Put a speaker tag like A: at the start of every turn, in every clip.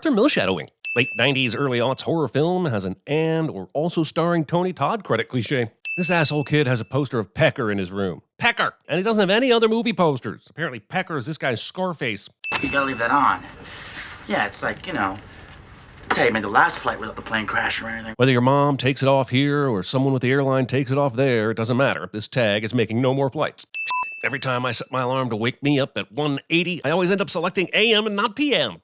A: for Milshadowing. Late 90s, early aughts horror film has an and or also starring Tony Todd credit cliche. This asshole kid has a poster of Pecker in his room. Pecker! And he doesn't have any other movie posters. Apparently Pecker is this guy's Scarface.
B: You gotta leave that on. Yeah, it's like, tell you, made the last flight without the plane crashing or anything.
A: Whether your mom takes it off here or someone with the airline takes it off there, it doesn't matter. This tag is making no more flights. Every time I set my alarm to wake me up at 1:80, I always end up selecting AM and not PM.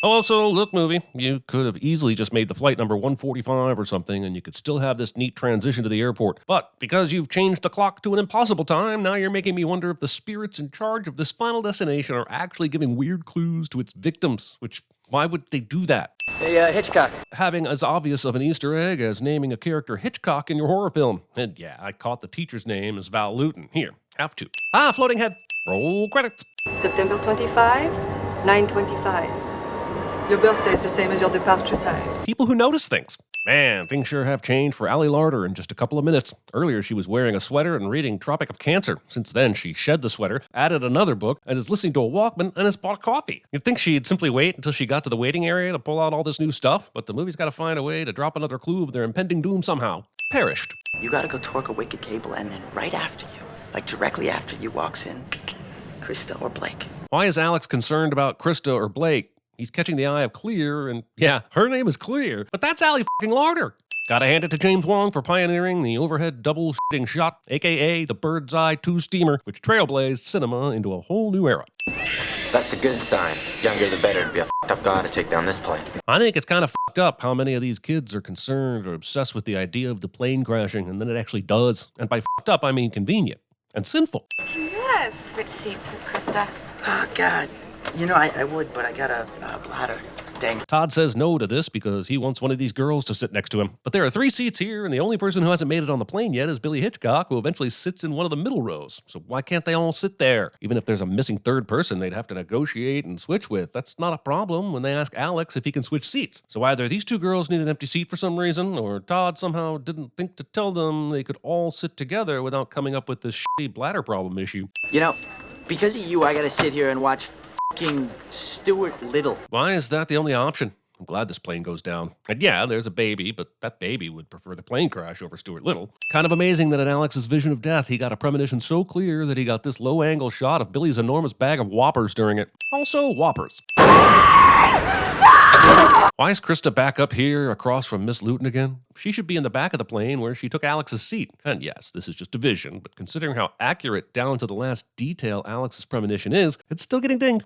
A: Oh, also, look, movie, you could have easily just made the flight number 145 or something, and you could still have this neat transition to the airport. But because you've changed the clock to an impossible time, now you're making me wonder if the spirits in charge of this final destination are actually giving weird clues to its victims, which, why would they do that?
C: Hey, Hitchcock.
A: Having as obvious of an Easter egg as naming a character Hitchcock in your horror film. And yeah, I caught the teacher's name as Val Luton. Here, have to. Floating head. Roll credits.
D: September 25, 9:25. Your birthday is the same as your departure time.
A: People who notice things. Man, things sure have changed for Allie Larder in just a couple of minutes. Earlier, she was wearing a sweater and reading Tropic of Cancer. Since then, she shed the sweater, added another book, and is listening to a Walkman and has bought coffee. You'd think she'd simply wait until she got to the waiting area to pull out all this new stuff, but the movie's got to find a way to drop another clue of their impending doom somehow. Perished.
B: You gotta go torque a wicked cable, and then right after you, like directly after you, walks in Krista or Blake.
A: Why is Alex concerned about Krista or Blake? He's catching the eye of Clear, and yeah, her name is Clear, but that's Allie f***ing Larder. Gotta hand it to James Wong for pioneering the overhead double shitting shot, aka the Bird's Eye 2 steamer, which trailblazed cinema into a whole new era.
E: That's a good sign. Younger the better to be a f***ed up guy to take down this plane.
A: I think it's kind of f***ed up how many of these kids are concerned or obsessed with the idea of the plane crashing, and then it actually does. And by f***ed up, I mean convenient and sinful.
F: Yes, switch seats with Krista.
B: Oh, God. I would, but I got a bladder. Dang.
A: Todd says no to this because he wants one of these girls to sit next to him. But there are 3 seats here, and the only person who hasn't made it on the plane yet is Billy Hitchcock, who eventually sits in one of the middle rows. So why can't they all sit there? Even if there's a missing third person they'd have to negotiate and switch with. That's not a problem when they ask Alex if he can switch seats. So either these 2 girls need an empty seat for some reason, or Todd somehow didn't think to tell them they could all sit together without coming up with this shitty bladder problem issue.
B: Because of you, I gotta sit here and watch f***ing Stuart Little.
A: Why is that the only option? I'm glad this plane goes down. And yeah, there's a baby, but that baby would prefer the plane crash over Stuart Little. Kind of amazing that in Alex's vision of death, he got a premonition so clear that he got this low-angle shot of Billy's enormous bag of Whoppers during it. Also, Whoppers. Why is Krista back up here across from Miss Luton again? She should be in the back of the plane where she took Alex's seat. And yes, this is just a vision, but considering how accurate down to the last detail Alex's premonition is, it's still getting dinged.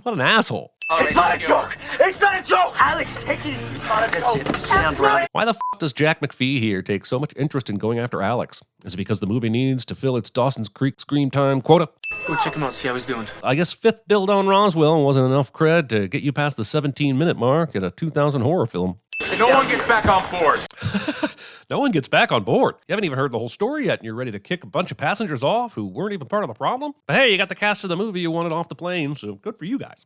A: What an asshole.
B: It's not a joke! It's not a joke! Alex, take it easy. It's not a joke. Sit down, bro.
A: Why the f*** does Jack McPhee here take so much interest in going after Alex? Is it because the movie needs to fill its Dawson's Creek screen time quota?
C: Go check him out, see how he's doing.
A: I guess 5th build on Roswell wasn't enough cred to get you past the 17-minute mark in a 2000 horror film.
G: No one gets back on board.
A: No one gets back on board. You haven't even heard the whole story yet, and you're ready to kick a bunch of passengers off who weren't even part of the problem? But hey, you got the cast of the movie you wanted off the plane, so good for you guys.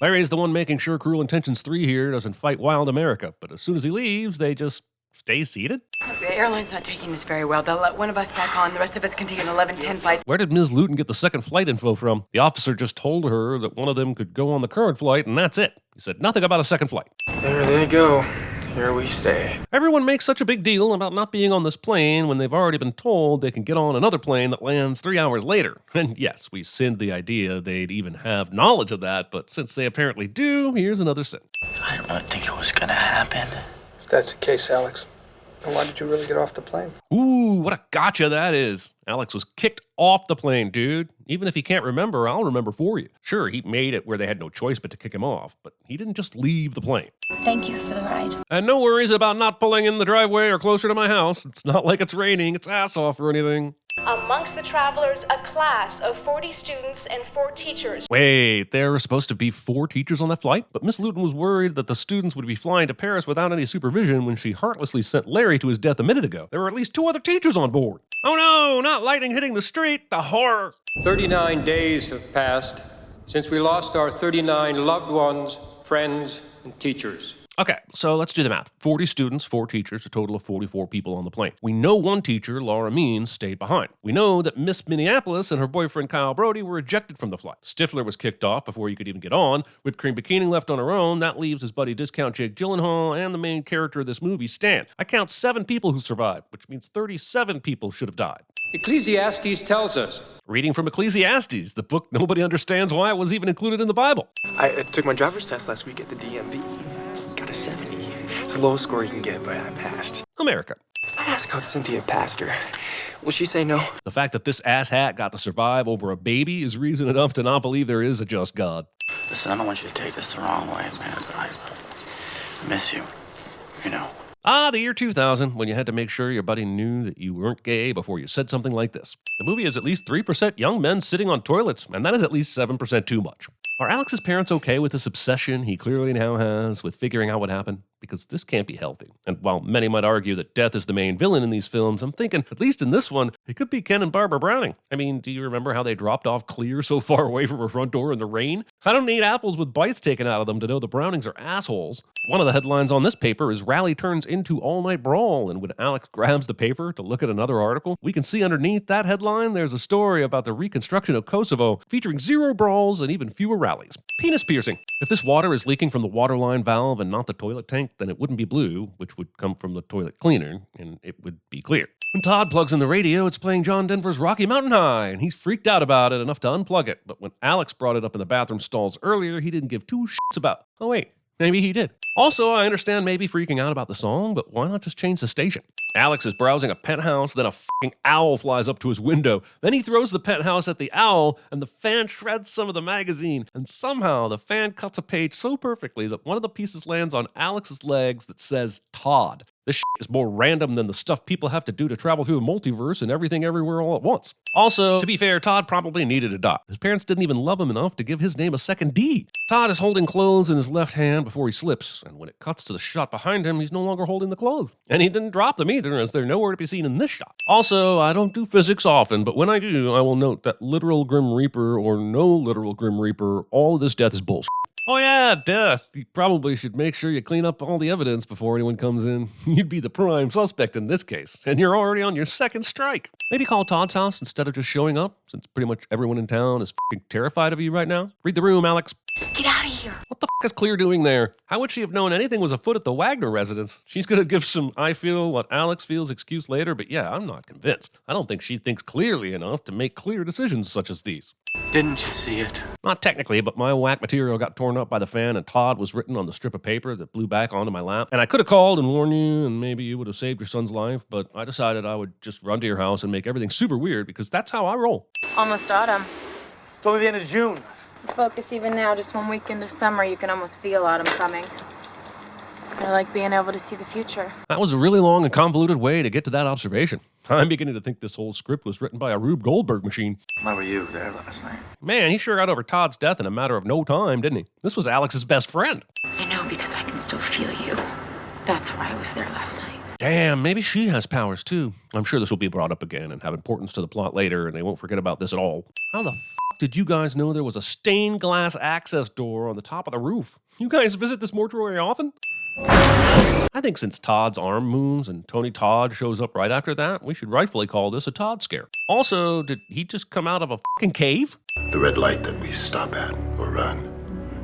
A: Larry's the one making sure Cruel Intentions 3 here doesn't fight Wild America, but as soon as he leaves, they just stay seated?
F: The airline's not taking this very well. They'll let one of us back on. The rest of us can take an 11:10 flight.
A: Where did Ms. Luton get the second flight info from? The officer just told her that one of them could go on the current flight, and that's it. He said nothing about a second flight.
C: There they go. Here we stay.
A: Everyone makes such a big deal about not being on this plane when they've already been told they can get on another plane that lands 3 hours later. And yes, we sinned the idea they'd even have knowledge of that, but since they apparently do, here's another sin.
B: I didn't really think it was gonna happen.
H: If that's the case, Alex, then why did you really get off the plane?
A: Ooh, what a gotcha that is. Alex was kicked off the plane, dude. Even if he can't remember, I'll remember for you. Sure, he made it where they had no choice but to kick him off, but he didn't just leave the plane.
F: Thank you for the ride.
A: And no worries about not pulling in the driveway or closer to my house. It's not like it's raining its ass off or anything.
I: Amongst the travelers, a class of 40 students and 4 teachers.
A: Wait, there were supposed to be 4 teachers on that flight? But Miss Luton was worried that the students would be flying to Paris without any supervision when she heartlessly sent Larry to his death a minute ago. There were at least 2 other teachers on board. Oh no, not lightning hitting the street, the horror.
J: 39 days have passed since we lost our 39 loved ones, friends, and teachers.
A: Okay, so let's do the math. 40 students, 4 teachers, a total of 44 people on the plane. We know one teacher, Laura Means, stayed behind. We know that Miss Minneapolis and her boyfriend Kyle Brody were ejected from the flight. Stifler was kicked off before you could even get on. Whipped Cream Bikini left on her own. That leaves his buddy discount Jake Gyllenhaal and the main character of this movie, Stan. I count 7 people who survived, which means 37 people should have died.
J: Ecclesiastes tells us.
A: Reading from Ecclesiastes, the book nobody understands why it was even included in the Bible.
C: I took my driver's test last week at the DMV. Got a 70. It's the lowest score you can get, but I passed.
A: America.
C: I asked how Cynthia passed her. Will she say no?
A: The fact that this asshat got to survive over a baby is reason enough to not believe there is a just God.
B: Listen, I don't want you to take this the wrong way, man, but I miss you. You know.
A: Ah, the year 2000, when you had to make sure your buddy knew that you weren't gay before you said something like this. The movie is at least 3% young men sitting on toilets, and that is at least 7% too much. Are Alex's parents okay with this obsession he clearly now has with figuring out what happened? Because this can't be healthy. And while many might argue that death is the main villain in these films, I'm thinking, at least in this one, it could be Ken and Barbara Browning. I mean, do you remember how they dropped off clear so far away from her front door in the rain? I don't need apples with bites taken out of them to know the Brownings are assholes. One of the headlines on this paper is Rally turns into all-night brawl, and when Alex grabs the paper to look at another article, we can see underneath that headline there's a story about the reconstruction of Kosovo featuring 0 brawls and even fewer rallies. Penis piercing. If this water is leaking from the waterline valve and not the toilet tank, then it wouldn't be blue, which would come from the toilet cleaner, and it would be clear. When Todd plugs in the radio, it's playing John Denver's Rocky Mountain High, and he's freaked out about it enough to unplug it. But when Alex brought it up in the bathroom stalls earlier, he didn't give 2 shits about. Oh wait, maybe he did. Also, I understand maybe freaking out about the song, but why not just change the station? Alex is browsing a penthouse, then a fucking owl flies up to his window. Then he throws the penthouse at the owl, and the fan shreds some of the magazine. And somehow the fan cuts a page so perfectly that one of the pieces lands on Alex's legs that says Todd. This shit is more random than the stuff people have to do to travel through the multiverse and everything everywhere all at once. Also, to be fair, Todd probably needed a dot. His parents didn't even love him enough to give his name a second D. Todd is holding clothes in his left hand before he slips, and when it cuts to the shot behind him, he's no longer holding the clothes. And he didn't drop them either, as they're nowhere to be seen in this shot. Also, I don't do physics often, but when I do, I will note that literal Grim Reaper or no literal Grim Reaper, all of this death is bullshit. Oh yeah, death. You probably should make sure you clean up all the evidence before anyone comes in. You'd be the prime suspect in this case, and you're already on your 2nd strike. Maybe call Todd's house instead of just showing up, since pretty much everyone in town is f***ing terrified of you right now. Read the room, Alex.
F: Get out of here.
A: What the f*** is Clear doing there? How would she have known anything was afoot at the Wagner residence? She's gonna give some I feel what Alex feels excuse later, but yeah, I'm not convinced. I don't think she thinks clearly enough to make clear decisions such as these.
E: Didn't you see it?
A: Not technically, but my whack material got torn up by the fan and Todd was written on the strip of paper that blew back onto my lap. And I could have called and warned you and maybe you would have saved your son's life, but I decided I would just run to your house and make everything super weird because that's how I roll.
F: Almost autumn.
H: It's only the end of June.
F: Focus even now, just 1 week into summer, you can almost feel autumn coming. I like being able to see the future.
A: That was a really long and convoluted way to get to that observation. I'm beginning to think this whole script was written by a Rube Goldberg machine.
B: Why were you there last night?
A: Man, he sure got over Todd's death in a matter of no time, didn't he? This was Alex's best friend.
F: I know because I can still feel you. That's why I was there last night.
A: Damn, maybe she has powers too. I'm sure this will be brought up again and have importance to the plot later, and they won't forget about this at all. How the f*** did you guys know there was a stained glass access door on the top of the roof? You guys visit this mortuary often? I think since Todd's arm moves and Tony Todd shows up right after that, we should rightfully call this a Todd scare. Also, did he just come out of a fucking cave?
K: The red light that we stop at or run.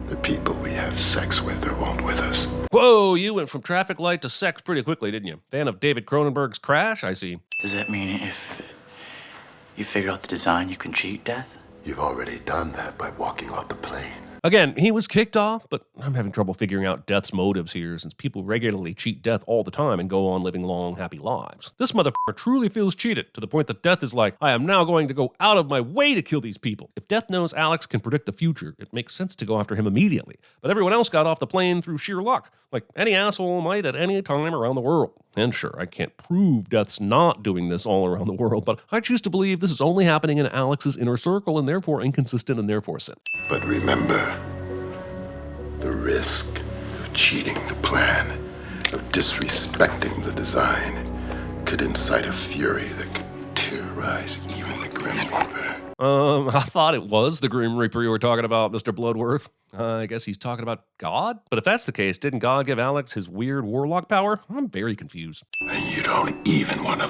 K: The people we have sex with or won't with us.
A: Whoa, you went from traffic light to sex pretty quickly, didn't you? Fan of David Cronenberg's Crash, I see.
B: Does that mean if you figure out the design, you can cheat death?
K: You've already done that by walking off the plane.
A: Again, he was kicked off, but I'm having trouble figuring out Death's motives here since people regularly cheat Death all the time and go on living long, happy lives. This motherfucker truly feels cheated to the point that Death is like, I am now going to go out of my way to kill these people. If Death knows Alex can predict the future, it makes sense to go after him immediately. But everyone else got off the plane through sheer luck, like any asshole might at any time around the world. And sure, I can't prove Death's not doing this all around the world, but I choose to believe this is only happening in Alex's inner circle and therefore inconsistent and therefore sin.
K: But remember, the risk of cheating the plan, of disrespecting the design, could incite a fury that could terrorize even the Grim Reaper.
A: I thought it was the Grim Reaper you were talking about, Mr. Bloodworth. I guess he's talking about God? But if that's the case, didn't God give Alex his weird warlock power? I'm very confused.
K: And you don't even want to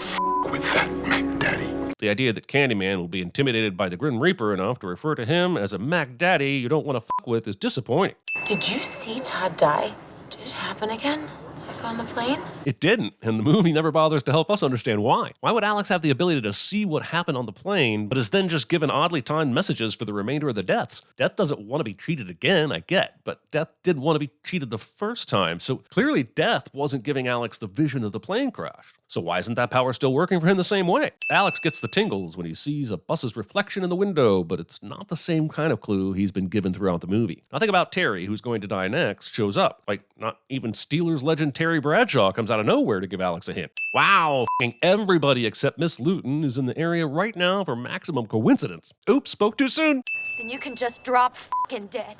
K: with that, Mac Daddy.
A: The idea that Candyman will be intimidated by the Grim Reaper enough to refer to him as a Mac Daddy you don't want to with is disappointing.
F: Did you see Todd die? Did it happen again? Like on the plane?
A: It didn't, and the movie never bothers to help us understand why. Why would Alex have the ability to see what happened on the plane, but is then just given oddly timed messages for the remainder of the deaths? Death doesn't want to be cheated again, I get, but Death did want to be cheated the first time, so clearly Death wasn't giving Alex the vision of the plane crash. So why isn't that power still working for him the same way? Alex gets the tingles when he sees a bus's reflection in the window, but it's not the same kind of clue he's been given throughout the movie. Nothing about Terry, who's going to die next, shows up. Like, not even Steelers legend Terry Bradshaw comes out of nowhere to give Alex a hint. Wow, f***ing everybody except Miss Luton is in the area right now for maximum coincidence. Oops, spoke too soon.
L: Then you can just drop f***ing dead.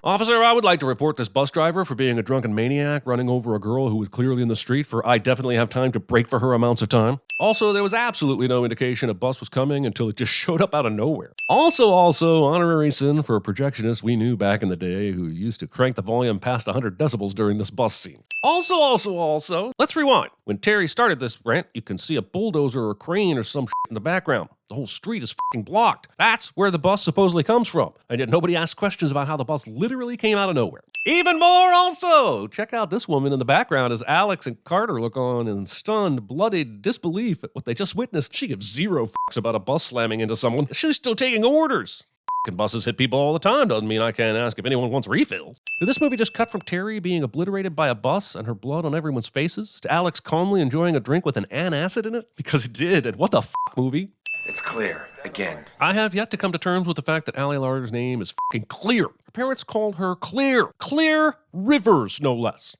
A: Officer, I would like to report this bus driver for being a drunken maniac running over a girl who was clearly in the street for I definitely have time to break for her amounts of time. Also, there was absolutely no indication a bus was coming until it just showed up out of nowhere. Also, honorary sin for a projectionist we knew back in the day who used to crank the volume past 100 decibels during this bus scene. Also, let's rewind. When Terry started this rant, you can see a bulldozer or crane or some shit in the background. The whole street is fucking blocked. That's where the bus supposedly comes from. And yet nobody asks questions about how the bus literally came out of nowhere. Even more also! Check out this woman in the background as Alex and Carter look on in stunned, bloodied disbelief at what they just witnessed. She gives zero fucks about a bus slamming into someone. She's still taking orders. Fucking buses hit people all the time doesn't mean I can't ask if anyone wants refills. Did this movie just cut from Terry being obliterated by a bus and her blood on everyone's faces to Alex calmly enjoying a drink with an antacid in it? Because it did, and what the movie?
C: It's clear, again.
A: I have yet to come to terms with the fact that Allie Larder's name is fucking Clear. Her parents called her Clear. Clear Rivers, no less.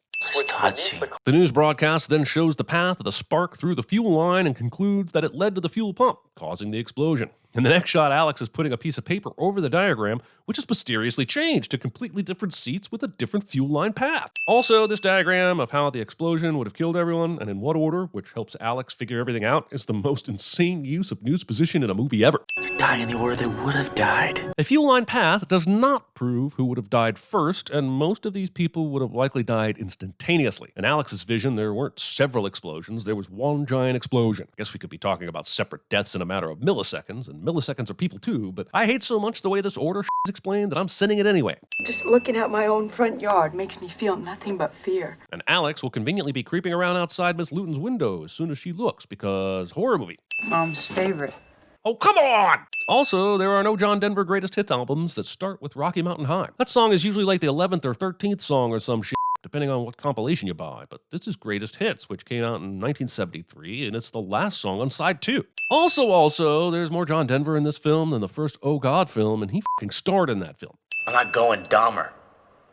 A: The news broadcast then shows the path of the spark through the fuel line and concludes that it led to the fuel pump, causing the explosion. In the next shot, Alex is putting a piece of paper over the diagram, which is mysteriously changed to completely different seats with a different fuel line path. Also, this diagram of how the explosion would have killed everyone and in what order, which helps Alex figure everything out, is the most insane use of news position in a movie ever.
B: Die in the order they would have died.
A: A fuel line path does not prove who would have died first, and most of these people would have likely died instantaneously. In Alex's vision, there weren't several explosions, there was one giant explosion. I guess we could be talking about separate deaths in a matter of milliseconds, and milliseconds are people too, but I hate so much the way this order is explained that I'm sending it anyway.
M: Just looking at my own front yard makes me feel nothing but fear.
A: And Alex will conveniently be creeping around outside Miss Luton's window as soon as she looks, because horror movie.
M: Mom's favorite.
A: Oh, come on! Also, there are no John Denver greatest hits albums that start with Rocky Mountain High. That song is usually like the 11th or 13th song or some shit, depending on what compilation you buy, but this is Greatest Hits, which came out in 1973, and it's the last song on side 2. Also, there's more John Denver in this film than the first Oh God film, and he fucking starred in that film.
E: I'm not going Dahmer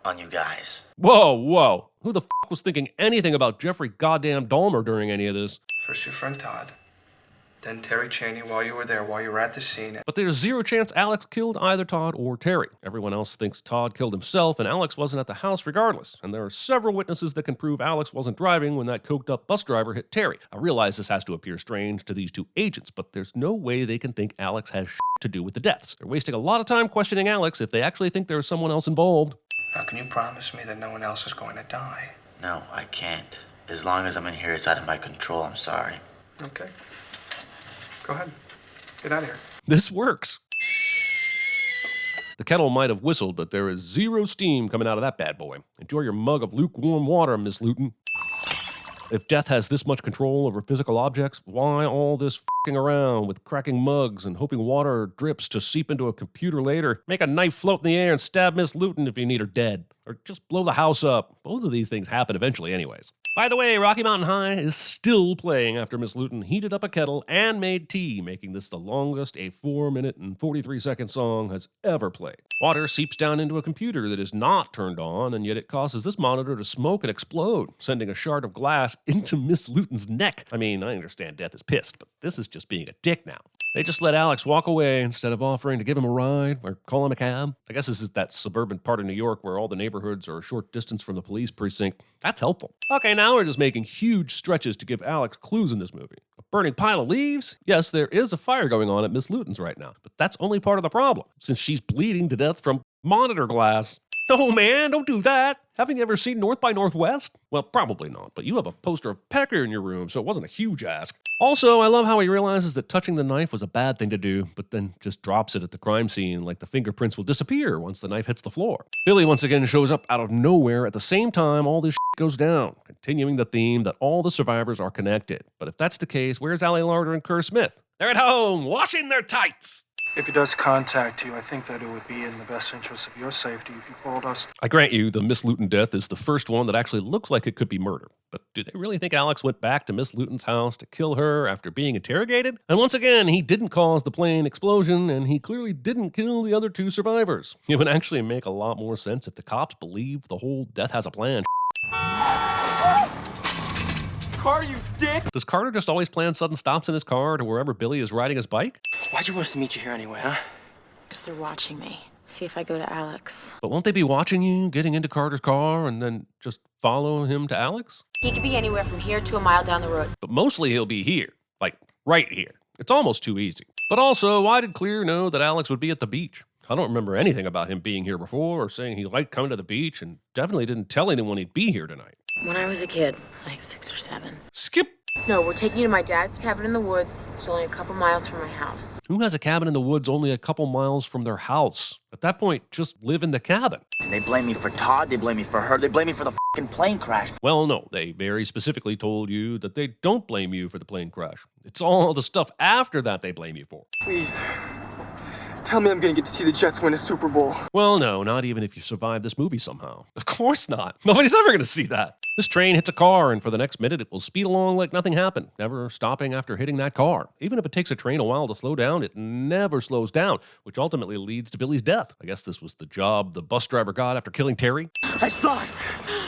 E: on you guys.
A: Whoa. Who the fuck was thinking anything about Jeffrey goddamn Dahmer during any of this?
C: First your friend Todd, then Terry Chaney while you were at the scene.
A: But there's zero chance Alex killed either Todd or Terry. Everyone else thinks Todd killed himself, and Alex wasn't at the house regardless. And there are several witnesses that can prove Alex wasn't driving when that coked-up bus driver hit Terry. I realize this has to appear strange to these two agents, but there's no way they can think Alex has shit to do with the deaths. They're wasting a lot of time questioning Alex if they actually think there's someone else involved.
C: Now, can you promise me that no one else is going to die?
E: No, I can't. As long as I'm in here, it's out of my control. I'm sorry.
C: Okay. Go ahead. Get out of here.
A: This works. The kettle might have whistled, but there is zero steam coming out of that bad boy. Enjoy your mug of lukewarm water, Miss Luton. If death has this much control over physical objects, why all this f***ing around with cracking mugs and hoping water drips to seep into a computer later? Make a knife float in the air and stab Miss Luton if you need her dead. Or just blow the house up. Both of these things happen eventually anyways. By the way, Rocky Mountain High is still playing after Miss Luton heated up a kettle and made tea, making this the longest a 4-minute and 43-second song has ever played. Water seeps down into a computer that is not turned on, and yet it causes this monitor to smoke and explode, sending a shard of glass into Miss Luton's neck. I mean, I understand Death is pissed, but this is just being a dick now. They just let Alex walk away instead of offering to give him a ride or call him a cab. I guess this is that suburban part of New York where all the neighborhoods are a short distance from the police precinct. That's helpful. Okay, now we're just making huge stretches to give Alex clues in this movie. A burning pile of leaves? Yes, there is a fire going on at Miss Luton's right now, but that's only part of the problem, since she's bleeding to death from monitor glass. No, man, don't do that. Haven't you ever seen North by Northwest? Well, probably not, but you have a poster of Pecker in your room, so it wasn't a huge ask. Also, I love how he realizes that touching the knife was a bad thing to do, but then just drops it at the crime scene like the fingerprints will disappear once the knife hits the floor. Billy once again shows up out of nowhere at the same time all this shit goes down, continuing the theme that all the survivors are connected. But if that's the case, where's Allie Larder and Kerr Smith? They're at home, washing their tights.
H: If he does contact you, I think that it would be in the best interest of your safety if you called us.
A: I grant you, the Miss Luton death is the first one that actually looks like it could be murder. But do they really think Alex went back to Miss Luton's house to kill her after being interrogated? And once again, he didn't cause the plane explosion, and he clearly didn't kill the other two survivors. It would actually make a lot more sense if the cops believed the whole death has a plan.
C: Carter, you dick!
A: Does Carter just always plan sudden stops in his car to wherever Billy is riding his bike?
C: Why'd you want us to meet you here anyway, huh?
F: Because they're watching me. See if I go to Alex.
A: But won't they be watching you getting into Carter's car and then just follow him to Alex?
F: He could be anywhere from here to a mile down the road.
A: But mostly he'll be here. Like, right here. It's almost too easy. But also, why did Clear know that Alex would be at the beach? I don't remember anything about him being here before or saying he liked coming to the beach, and definitely didn't tell anyone he'd be here tonight.
F: When I was a kid, like 6 or 7.
A: Skip!
F: No, we're taking you to my dad's cabin in the woods. It's only a couple miles from my house.
A: Who has a cabin in the woods only a couple miles from their house? At that point, just live in the cabin.
B: And they blame me for Todd, they blame me for her, they blame me for the fucking plane crash.
A: Well, no, they very specifically told you that they don't blame you for the plane crash. It's all the stuff after that they blame you for.
C: Please. Tell me I'm gonna get to see the Jets win a Super Bowl.
A: Well, no, not even if you survive this movie somehow. Of course not. Nobody's ever gonna see that. This train hits a car, and for the next minute, it will speed along like nothing happened, never stopping after hitting that car. Even if it takes a train a while to slow down, it never slows down, which ultimately leads to Billy's death. I guess this was the job the bus driver got after killing Terry.
B: I saw it!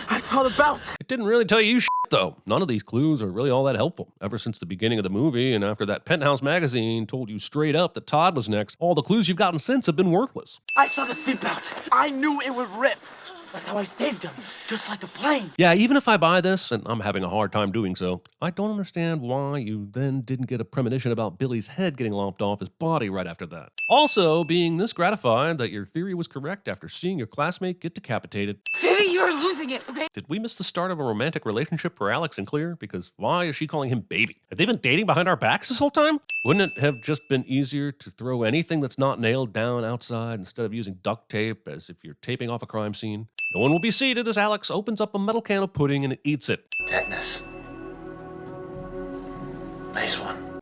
B: I saw the belt!
A: It didn't really tell you shit, though. None of these clues are really all that helpful. Ever since the beginning of the movie, and after that Penthouse magazine told you straight up that Todd was next, all the clues you've gotten since have been worthless.
B: I saw the seatbelt! I knew it would rip! That's how I saved him, just like the plane.
A: Yeah, even if I buy this, and I'm having a hard time doing so, I don't understand why you then didn't get a premonition about Billy's head getting lopped off his body right after that. Also, being this gratified that your theory was correct after seeing your classmate get decapitated.
F: Baby, you're losing it, okay?
A: Did we miss the start of a romantic relationship for Alex and Clear? Because why is she calling him baby? Have they been dating behind our backs this whole time? Wouldn't it have just been easier to throw anything that's not nailed down outside instead of using duct tape as if you're taping off a crime scene? No one will be seated as Alex opens up a metal can of pudding and eats it.
B: Tetanus. Nice one.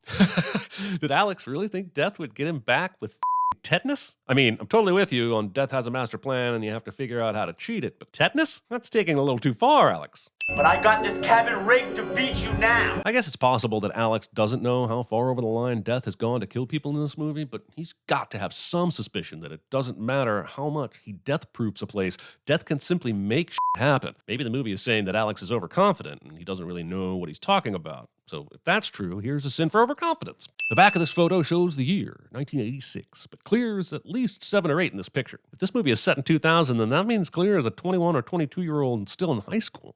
A: Did Alex really think death would get him back with tetanus? I mean, I'm totally with you on death has a master plan and you have to figure out how to cheat it, but tetanus? That's taking a little too far, Alex.
B: But I got this cabin rigged to beat you now.
A: I guess it's possible that Alex doesn't know how far over the line death has gone to kill people in this movie, but he's got to have some suspicion that it doesn't matter how much he death-proofs a place, death can simply make shit happen. Maybe the movie is saying that Alex is overconfident and he doesn't really know what he's talking about. So if that's true, here's a sin for overconfidence. The back of this photo shows the year, 1986, but Clear is at least 7 or 8 in this picture. If this movie is set in 2000, then that means Clear is a 21 or 22-year-old and still in high school.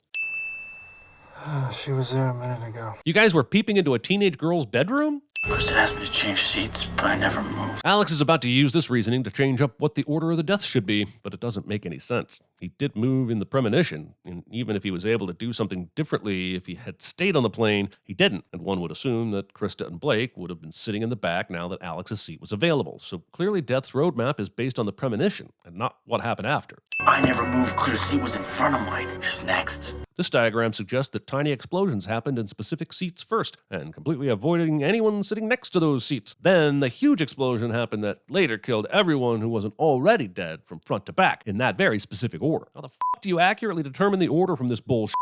H: She was there a minute ago.
A: You guys were peeping into a teenage girl's bedroom?
B: Kristen asked me to change seats, but I never moved.
A: Alex is about to use this reasoning to change up what the order of the deaths should be, but it doesn't make any sense. He did move in the premonition, and even if he was able to do something differently if he had stayed on the plane, he didn't, and one would assume that Krista and Blake would have been sitting in the back now that Alex's seat was available. So clearly Death's roadmap is based on the premonition, and not what happened after.
B: I never moved. Clear's seat was in front of mine. She's next.
A: This diagram suggests that tiny explosions happened in specific seats first, and completely avoiding anyone sitting next to those seats. Then the huge explosion happened that later killed everyone who wasn't already dead from front to back, in that very specific order. How the f*** do you accurately determine the order from this bullshit?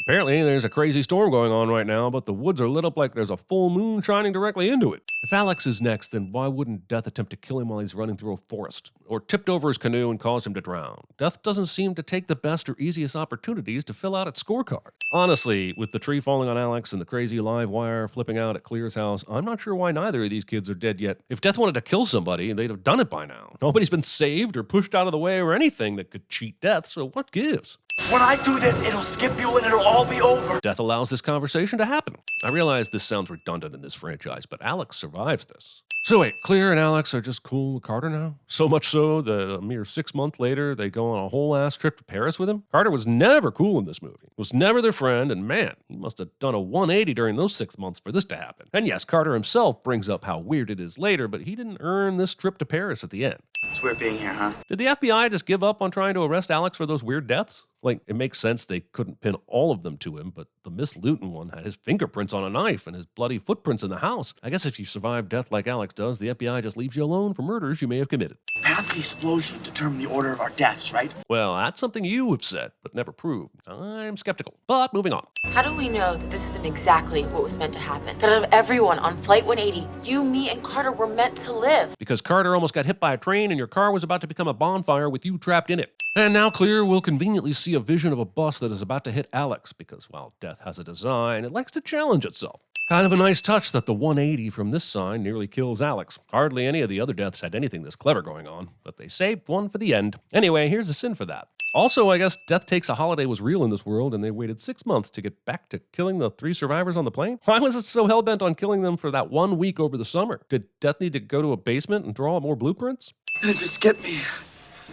A: Apparently, there's a crazy storm going on right now, but the woods are lit up like there's a full moon shining directly into it. If Alex is next, then why wouldn't Death attempt to kill him while he's running through a forest? Or tipped over his canoe and caused him to drown? Death doesn't seem to take the best or easiest opportunities to fill out its scorecard. Honestly, with the tree falling on Alex and the crazy live wire flipping out at Clear's house, I'm not sure why neither of these kids are dead yet. If Death wanted to kill somebody, they'd have done it by now. Nobody's been saved or pushed out of the way or anything that could cheat Death, so what gives?
B: When I do this, it'll skip you and it'll all be over.
A: Death allows this conversation to happen. I realize this sounds redundant in this franchise, but Alex survives this. So wait, Clear and Alex are just cool with Carter now? So much so that a mere 6 months later, they go on a whole-ass trip to Paris with him? Carter was never cool in this movie, was never their friend, and man, he must have done a 180 during those 6 months for this to happen. And yes, Carter himself brings up how weird it is later, but he didn't earn this trip to Paris at the end.
B: It's weird being here, huh?
A: Did the FBI just give up on trying to arrest Alex for those weird deaths? Like, it makes sense they couldn't pin all of them to him, but the Miss Luton one had his fingerprints on a knife and his bloody footprints in the house. I guess if you survive death like Alex does, the FBI just leaves you alone for murders you may have committed.
N: The path of the explosion determined the order of our deaths, right?
A: Well, that's something you have said, but never proved. I'm skeptical. But moving on.
F: How do we know that this isn't exactly what was meant to happen? That out of everyone on Flight 180, you, me, and Carter were meant to live.
A: Because Carter almost got hit by a train and your car was about to become a bonfire with you trapped in it. And now Clear will conveniently see a vision of a bus that is about to hit Alex because, while death has a design, it likes to challenge itself. Kind of a nice touch that the 180 from this sign nearly kills Alex. Hardly any of the other deaths had anything this clever going on, but they saved one for the end. Anyway, here's a sin for that. Also, I guess Death Takes a Holiday was real in this world, and they waited 6 months to get back to killing the 3 survivors on the plane? Why was it so hell-bent on killing them for that 1 week over the summer? Did Death need to go to a basement and draw more blueprints?
N: Just get me.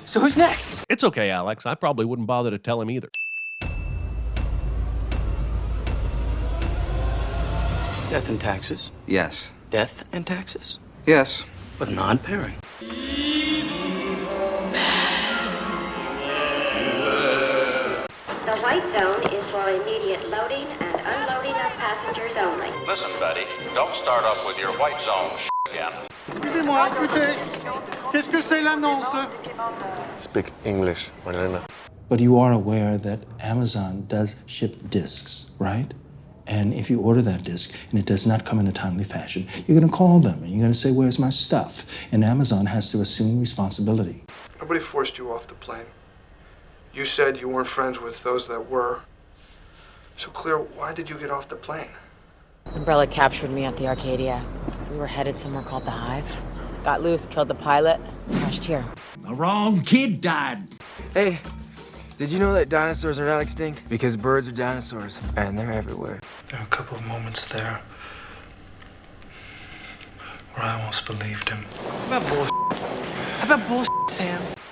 N: So who's next?
A: It's okay, Alex. I probably wouldn't bother to tell him either.
N: Death and taxes?
E: Yes.
N: Death and taxes?
E: Yes.
N: What an odd pairing.
O: The white zone is for immediate loading and unloading of passengers only.
G: Listen, Betty, don't start up with your white zone again.
P: Excusez-moi, écoutez. Qu'est-ce que c'est l'annonce?
K: Speak English, Marlena.
Q: But you are aware that Amazon does ship discs, right? And if you order that disc and it does not come in a timely fashion, you're going to call them and you're going to say, where's my stuff? And Amazon has to assume responsibility.
H: Nobody forced you off the plane. You said you weren't friends with those that were. So, Clear, why did you get off the plane?
F: Umbrella captured me at the Arcadia. We were headed somewhere called the Hive. Got loose, killed the pilot, crashed here.
N: The wrong kid died.
C: Hey, did you know that dinosaurs are not extinct? Because birds are dinosaurs, and they're everywhere.
H: There were a couple of moments there where I almost believed him.
C: How about bullshit, Sam?